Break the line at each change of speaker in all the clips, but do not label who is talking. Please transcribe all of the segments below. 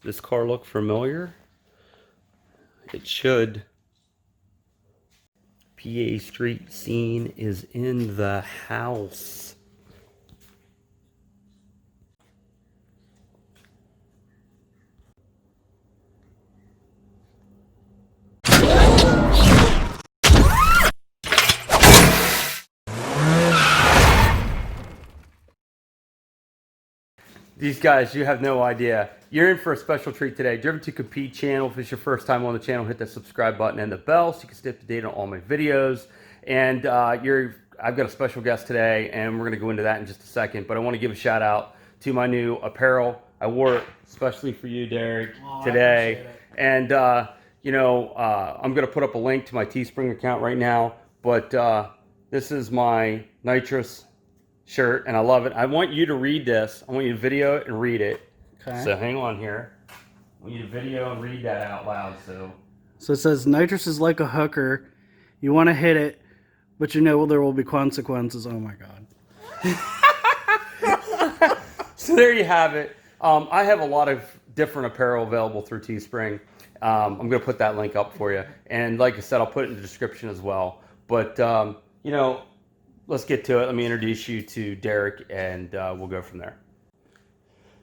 this car look familiar? It should. PAStreetScene is in the house. These guys, you have no idea. You're in for a special treat today. Driven to Compete channel. If it's your first time on the channel, hit the subscribe button and the bell so you can stay up to date on all my videos. And I've got a special guest today, and we're going to go into that in just a second. But I want to give a shout out to my new apparel. I wore it especially for you, Derek, today. And I'm going to put up a link to my Teespring account right now. But this is my nitrous shirt, and I love it. I want you to read this. I want you to video it and read it. Okay. So hang on here. I want you to video and read that out loud. So
it says, nitrous is like a hooker. You want to hit it, but you know there will be consequences. Oh my God.
So there you have it. I have a lot of different apparel available through Teespring. I'm going to put that link up for you. And like I said, I'll put it in the description as well. But, let's get to it. Let me introduce you to Derek, and we'll go from there.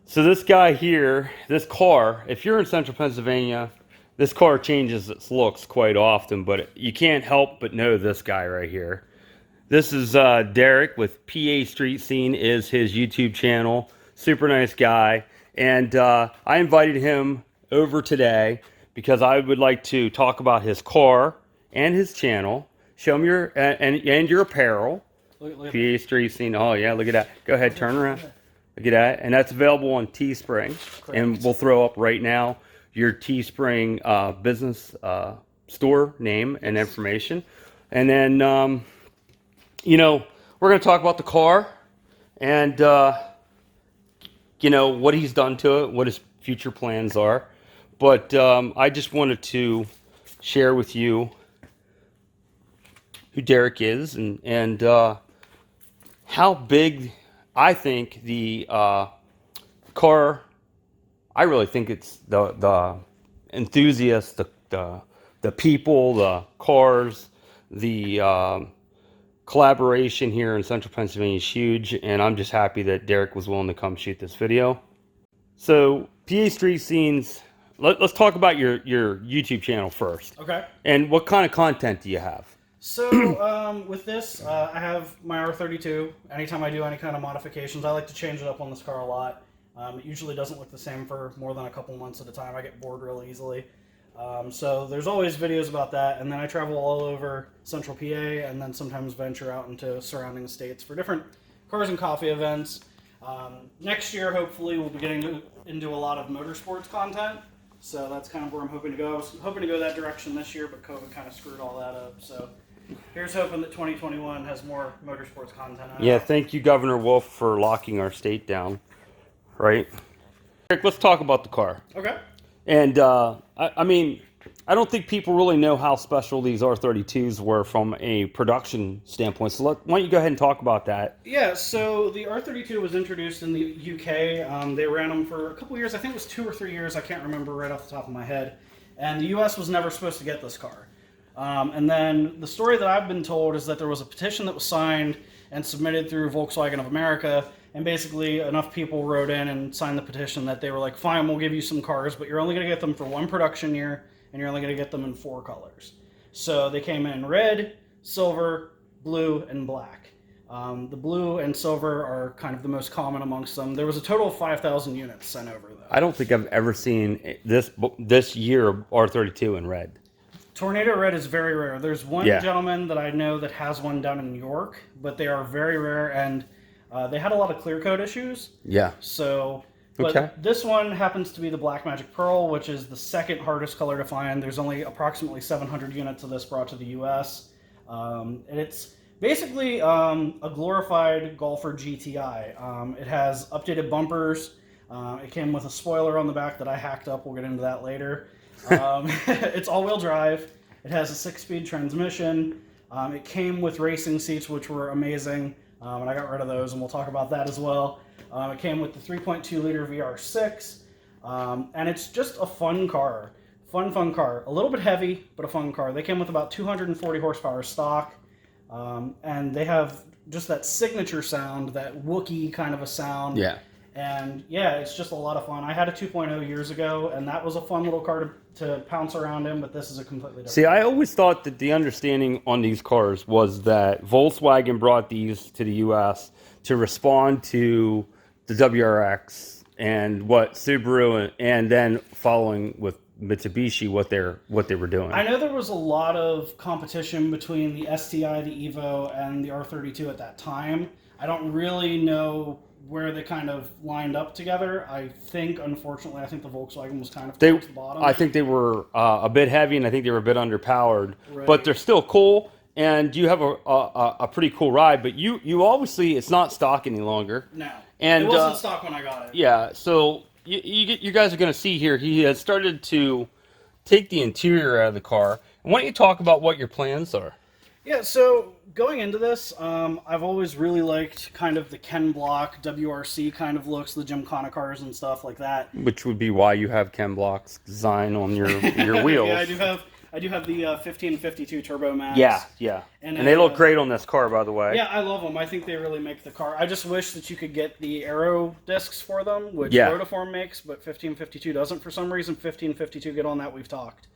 So this guy here, this car, if you're in central Pennsylvania, this car changes its looks quite often, but you can't help but know this guy right here. This is Derek with PAStreetScene is his YouTube channel. Super nice guy. And I invited him over today because I would like to talk about his car and his channel. Show him your and your apparel. Look PAStreetScene. Oh yeah, look at that. Go ahead, turn around. Look at that. And that's available on Teespring. Correct. And we'll throw up right now your Teespring business store name and information. And then we're going to talk about the car and what he's done to it, what his future plans are. But I just wanted to share with you who Derek is and how big I think the car. I really think it's the enthusiasts, the people, the cars, the collaboration here in central Pennsylvania is huge, and I'm just happy that Derek was willing to come shoot this video. So PAStreetScene's. Let's talk about your YouTube channel first. Okay. And what kind of content do you have?
So with this, I have my R32. Anytime I do any kind of modifications, I like to change it up on this car a lot. It usually doesn't look the same for more than a couple months at a time. I get bored real easily. So there's always videos about that. And then I travel all over central PA and then sometimes venture out into surrounding states for different cars and coffee events. Next year, hopefully, we'll be getting into a lot of motorsports content. So that's kind of where I'm hoping to go. I was hoping to go that direction this year, but COVID kind of screwed all that up. So here's hoping that 2021 has more motorsports content.
Yeah, thank you, Governor Wolf, for locking our state down. Right? Eric, let's talk about the car.
Okay.
And I don't think people really know how special these R32s were from a production standpoint. So why don't you go ahead and talk about that?
Yeah, so the R32 was introduced in the UK. They ran them for a couple years. I think it was 2 or 3 years. I can't remember right off the top of my head. And the US was never supposed to get this car. And then the story that I've been told is that there was a petition that was signed and submitted through Volkswagen of America. And basically enough people wrote in and signed the petition that they were like, fine, we'll give you some cars, but you're only going to get them for 1 production year. And you're only going to get them in 4 colors. So they came in red, silver, blue, and black. The blue and silver are kind of the most common amongst them. There was a total of 5,000 units sent over, though.
I don't think I've ever seen this year R32 in red.
Tornado red is very rare. There's one gentleman that I know that has one down in New York, but they are very rare, and they had a lot of clear coat issues.
Yeah.
So... But this one happens to be the Black Magic Pearl, which is the second hardest color to find. There's only approximately 700 units of this brought to the U.S. And it's basically a glorified Golfer GTI. It has updated bumpers. It came with a spoiler on the back that I hacked up. We'll get into that later. It's all-wheel drive. It has a 6-speed transmission. It came with racing seats, which were amazing. And I got rid of those, and we'll talk about that as well. It came with the 3.2 liter VR6. And it's just a fun car. Fun car. A little bit heavy, but a fun car. They came with about 240 horsepower stock, and they have just that signature sound, that Wookiee kind of a sound.
Yeah.
And yeah, it's just a lot of fun. I had a 2.0 years ago, and that was a fun little car to pounce around in, but this is a completely different.
See, I always thought that the understanding on these cars was that Volkswagen brought these to the U.S. to respond to the WRX and what Subaru and then following with Mitsubishi what they were doing.
I know there was a lot of competition between the STI, the Evo, and the R32 at that time. I don't really know where they kind of lined up together. I think, unfortunately, the Volkswagen was kind of towards the bottom.
I think they were a bit heavy, and I think they were a bit underpowered.
Right.
But they're still cool, and you have a pretty cool ride. But you obviously, it's not stock any longer.
No,
and
it wasn't stock when I got it.
Yeah, so you guys are going to see here, he has started to take the interior out of the car. And why don't you talk about what your plans are?
Yeah, so going into this, I've always really liked kind of the Ken Block, WRC kind of looks, the Gymkhana cars and stuff like that.
Which would be why you have Ken Block's design on your wheels.
Yeah, I do have the 1552 Turbo Max.
Yeah. And they look great on this car, by the way.
Yeah, I love them. I think they really make the car. I just wish that you could get the aero discs for them, which Rotiform makes, but 1552 doesn't for some reason. 1552, get on that. We've talked.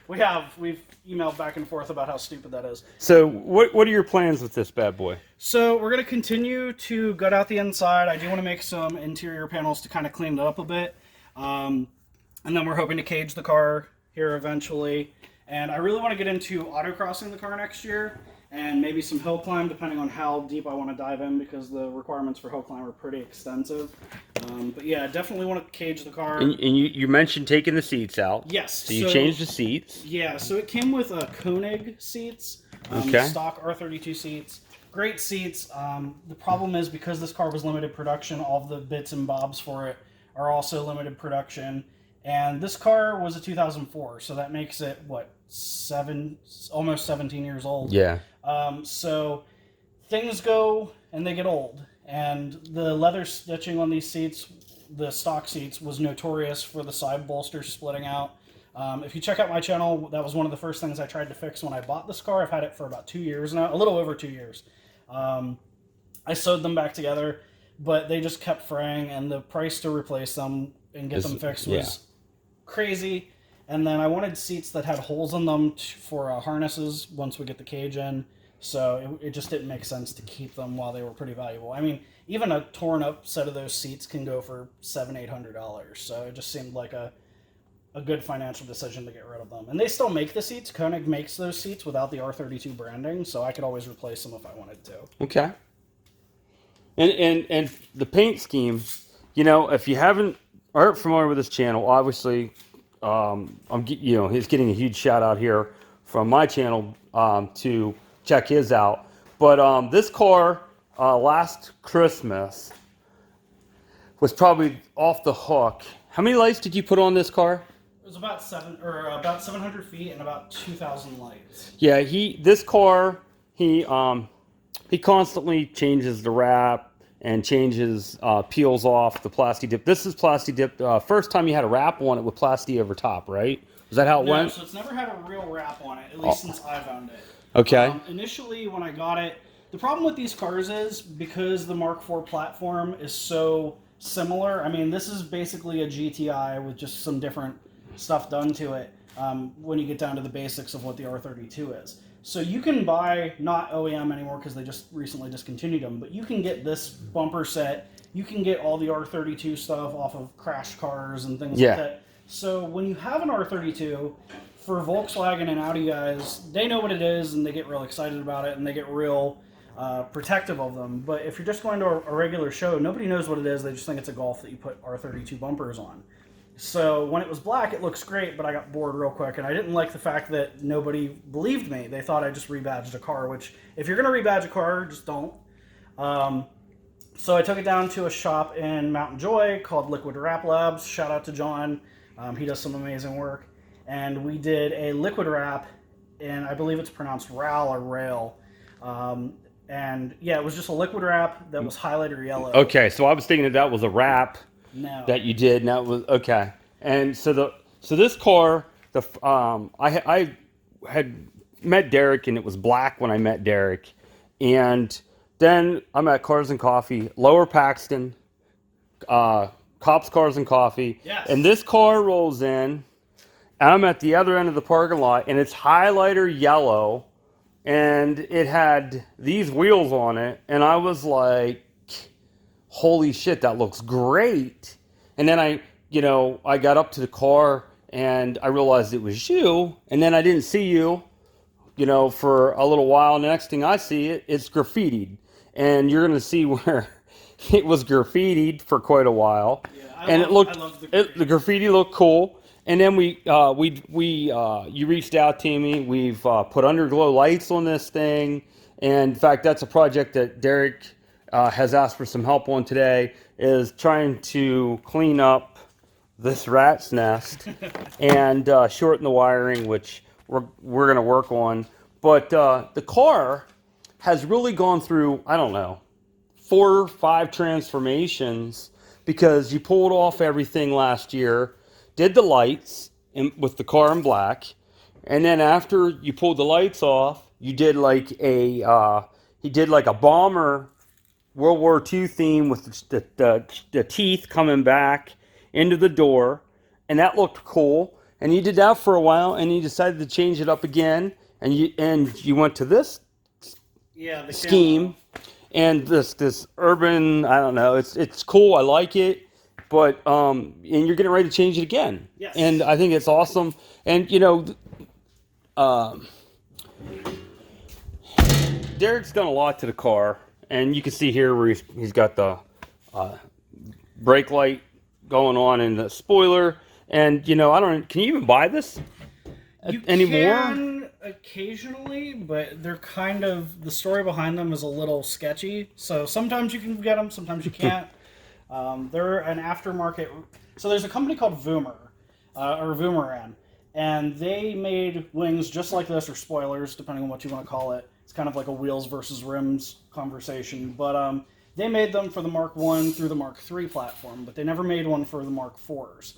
We've emailed back and forth about how stupid that is.
So what are your plans with this bad boy?
So we're going to continue to gut out the inside. I do want to make some interior panels to kind of clean it up a bit. And then we're hoping to cage the car here eventually. And I really want to get into autocrossing the car next year and maybe some hill climb depending on how deep I want to dive in because the requirements for hill climb are pretty extensive. But yeah, definitely want to cage the car.
And you mentioned taking the seats out.
Yes.
So you changed the seats.
Yeah, so it came with Koenig seats, stock R32 seats. Great seats. The problem is because this car was limited production, all of the bits and bobs for it are also limited production. And this car was a 2004, so that makes it, almost 17 years old.
Yeah.
So things go and they get old. And the leather stitching on these seats, the stock seats, was notorious for the side bolsters splitting out. If you check out my channel, that was one of the first things I tried to fix when I bought this car. I've had it for about 2 years now, a little over 2 years. I sewed them back together, but they just kept fraying, and the price to replace them and get them fixed was crazy. And then I wanted seats that had holes in them for harnesses once we get the cage in. So it just didn't make sense to keep them while they were pretty valuable. I mean, even a torn up set of those seats can go for $700-800. So it just seemed like a good financial decision to get rid of them. And they still make the seats. Koenig makes those seats without the R32 branding, so I could always replace them if I wanted to.
Okay. And the paint scheme, if you aren't familiar with this channel, obviously, he's getting a huge shout out here from my channel to check his out. But this car last Christmas was probably off the hook. How many lights did you put on this car?
It was about 700 feet and about 2,000 lights.
Yeah, this car he constantly changes the wrap and peels off the plasti dip. This is plasti dip. First time you had a wrap on it with plasti over top, right? Was that how it went?
No, so it's never had a real wrap on it, at least since I've owned it.
Okay.
Initially, when I got it, the problem with these cars is because the Mark IV platform is so similar. I mean, this is basically a GTI with just some different stuff done to it when you get down to the basics of what the R32 is. So you can buy, not OEM anymore because they just recently discontinued them, but you can get this bumper set. You can get all the R32 stuff off of Crash Cars and things like that. So when you have an R32, for Volkswagen and Audi guys, they know what it is and they get real excited about it and they get real protective of them. But if you're just going to a regular show, nobody knows what it is. They just think it's a Golf that you put R32 bumpers on. So when it was black, it looks great, but I got bored real quick, and I didn't like the fact that nobody believed me. They thought I just rebadged a car, which if you're going to rebadge a car, just don't. So I took it down to a shop in Mountain Joy called Liquid Wrap Labs. Shout out to John. He does some amazing work. And we did a liquid wrap, and I believe it's pronounced RAL or Rail. And yeah, it was just a liquid wrap that was highlighter yellow.
Okay, so I was thinking that was a wrap
No.
that you did, and that was okay. And so this car, I had met Derek, and it was black when I met Derek, and then I'm at Cars and Coffee, Lower Paxton, Cops Cars and Coffee,
Yes.
and this car rolls in, and I'm at the other end of the parking lot, and it's highlighter yellow, and it had these wheels on it, and I was like, holy shit, that looks great. And then I got up to the car, and I realized it was you, and then I didn't see you, for a little while, and the next thing I see, it's graffitied. And you're going to see where it was graffitied for quite a while.
Yeah, I love
the graffiti looked cool. And then you reached out to me. We've put underglow lights on this thing. And in fact, that's a project that Derek has asked for some help on today, is trying to clean up this rat's nest and shorten the wiring, which we're going to work on. But the car has really gone through, I don't know, 4 or 5 transformations, because you pulled off everything last year, did the lights with the car in black, and then after you pulled the lights off, you did like a bomber World War II theme with the teeth coming back into the door, and that looked cool. And you did that for a while, and you decided to change it up again, and you went to this
the
scheme, and this urban, I don't know, it's cool, I like it, but and you're getting ready to change it again.
Yes.
And I think it's awesome. And Derek's done a lot to the car, and you can see here where he's got the brake light going on and the spoiler, and I don't, can you even buy this anymore?
You can occasionally, but they're kind of, the story behind them is a little sketchy. So sometimes you can get them, sometimes you can't. They're an aftermarket. So there's a company called Voomer, or Voomeran, and they made wings just like this, or spoilers, depending on what you want to call it. It's kind of like a wheels versus rims conversation. But they made them for the Mark I through the Mark III platform, but they never made one for the Mark IVs.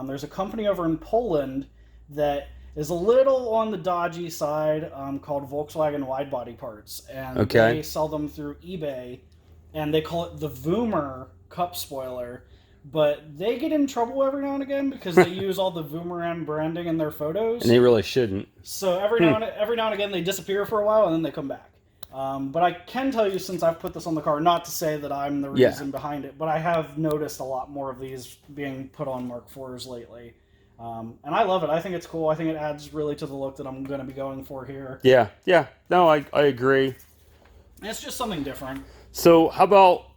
There's a company over in Poland that is a little on the dodgy side, called Volkswagen Wide Body Parts, and they sell them through eBay, and they call it the Voomer Cup Spoiler, but they get in trouble every now and again because they use all the Voomeran branding in their photos,
and they really shouldn't.
So every now and again they disappear for a while, and then they come back. But I can tell you, since I've put this on the car, not to say that I'm the reason behind it, but I have noticed a lot more of these being put on Mark IVs lately. And I love it. I think it's cool. I think it adds really to the look that I'm going to be going for here.
Yeah. No, I agree.
It's just something different.
So how about,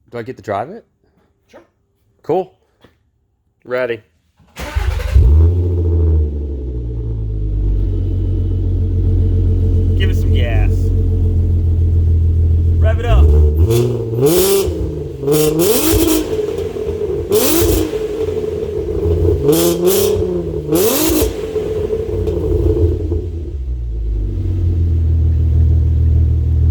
do I get to drive it?
Sure.
Cool. Ready.